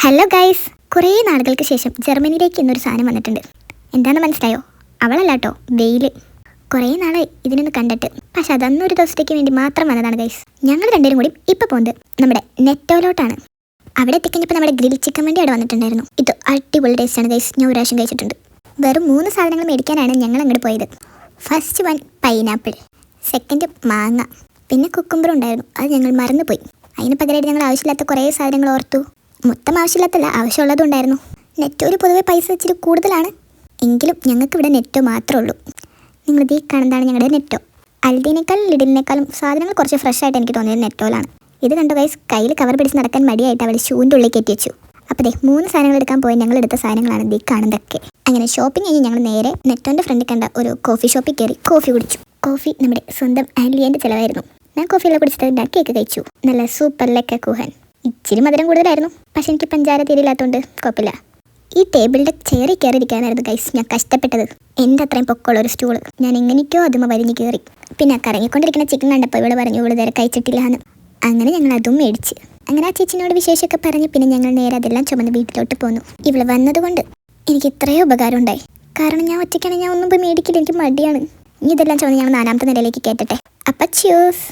Hello guys, കുറേ നാളുകൾക്ക് ശേഷം ജർമ്മനിയിലേക്ക് ഇന്നൊരു സാധനം വന്നിട്ടുണ്ട്. എന്താണെന്ന് മനസ്സിലായോ? അവളല്ലാട്ടോ, വെയിൽ. കുറേ നാളായി ഇതിനൊന്ന് കണ്ടിട്ട്. പക്ഷെ അതന്നൊരു ദിവസത്തേക്ക് വേണ്ടി മാത്രം വന്നതാണ് ഗൈസ്. ഞങ്ങൾ രണ്ടുപേരും കൂടി ഇപ്പോൾ പോകുന്നത് നമ്മുടെ നെറ്റോയിലോട്ടാണ്. അവിടെ എത്തിക്കഴിഞ്ഞപ്പോൾ നമ്മുടെ ഗ്രിൽ ചിക്കൻ വണ്ടി അവിടെ വന്നിട്ടുണ്ടായിരുന്നു. ഇത് അടിപൊളി ടേസ്റ്റാണ് ഗൈസ്. ഞാൻ ഒരു പ്രാവശ്യം കഴിച്ചിട്ടുണ്ട്. വെറും 3 സാധനങ്ങൾ മേടിക്കാനാണ് ഞങ്ങൾ അങ്ങോട്ട് പോയത്. ഫസ്റ്റ് വൺ പൈനാപ്പിൾ, സെക്കൻഡ് മാങ്ങ, പിന്നെ കുക്കുംബർ ഉണ്ടായിരുന്നു. അത് ഞങ്ങൾ മറന്നുപോയി. അതിന് പകരമായിട്ട് ഞങ്ങൾ ആവശ്യമില്ലാത്ത കുറേ സാധനങ്ങൾ ഓർത്തു. മൊത്തം ആവശ്യമില്ലാത്തല്ല, ആവശ്യമുള്ളതും ഉണ്ടായിരുന്നു. നെറ്റോയിൽ പൊതുവെ പൈസ ഇച്ചിരി കൂടുതലാണ്, എങ്കിലും ഞങ്ങൾക്കിവിടെ നെറ്റോ മാത്രമേ ഉള്ളൂ. നിങ്ങളിത് ഈ കാണുന്നതാണ് ഞങ്ങളുടെ നെറ്റോ. അൽഡിനേക്കാളും ലിഡിലിനേക്കാളും സാധനങ്ങൾ കുറച്ച് ഫ്രഷ് ആയിട്ട് എനിക്ക് തോന്നിയത് നെറ്റോയിലാണ്. ഇത് കണ്ടു ഗൈസ്, കയ്യിൽ കവർ പിടിച്ച് നടക്കാൻ മടിയായിട്ട് അവർ ഷൂവിൻ്റെ ഉള്ളിൽ കയറ്റി വെച്ചു. അപ്പോൾ 3 സാധനങ്ങൾ എടുക്കാൻ പോയി ഞങ്ങൾ എടുത്ത സാധനങ്ങളാണ് ഇത് കാണുന്നതൊക്കെ. അങ്ങനെ ഷോപ്പിംഗ് കഴിഞ്ഞ് ഞങ്ങൾ നേരെ നെറ്റോൻ്റെ ഫ്രണ്ടിൽ കണ്ട ഒരു കോഫി ഷോപ്പിൽ കയറി കോഫി കുടിച്ചു. കോഫി നമ്മുടെ സ്വന്തം ആൻലിയൻ്റെ ചിലവായിരുന്നു. ഞാൻ കോഫിയെല്ലാം കുടിച്ചിട്ട് കേക്ക് കഴിച്ചു. നല്ല സൂപ്പർ ലെക്ക കൂഹൻ. ഇച്ചിരി മധുരം കൂടുതലായിരുന്നു, പക്ഷെ എനിക്ക് പഞ്ചാര തീരില്ലാത്തതുകൊണ്ട് കുഴപ്പമില്ല. ഈ ടേബിളിൻ്റെ ചെയറിൽ കയറിയിരിക്കാനായിരുന്നു ഗൈസ് ഞാൻ കഷ്ടപ്പെട്ടത്. എൻ്റെ അത്രയും പൊക്കമുള്ള ഒരു സ്റ്റൂള് ഞാൻ എങ്ങനെയൊക്കെയോ അതുമ്മ വലിഞ്ഞ് കയറി. പിന്നെ കറങ്ങിക്കൊണ്ടിരിക്കുന്ന ചിക്കൻ കണ്ടപ്പോൾ ഇവള് പറഞ്ഞു ഇവള് നേരെ കഴിച്ചിട്ടില്ല എന്ന്. അങ്ങനെ ഞങ്ങൾ അതും മേടിച്ച്. അങ്ങനെ ആ ചേച്ചിനോട് വിശേഷമൊക്കെ പറഞ്ഞ് പിന്നെ ഞങ്ങൾ നേരെ അതെല്ലാം ചുമന്ന് വീട്ടിലോട്ട് പോന്നു. ഇവള് വന്നതുകൊണ്ട് എനിക്ക് ഇത്രയും ഉപകാരം ഉണ്ടായി. കാരണം ഞാൻ ഒറ്റയ്ക്കാണെങ്കിൽ ഞാൻ ഒന്നും പോയി മേടിക്കില്ല, എനിക്ക് മടിയാണ്. ഇനി ഇതെല്ലാം ചുമന്ന് ഞങ്ങൾ 4ാമത്തെ നിലയിലേക്ക് കയറ്റട്ടെ. അപ്പം ച്യൂസ്.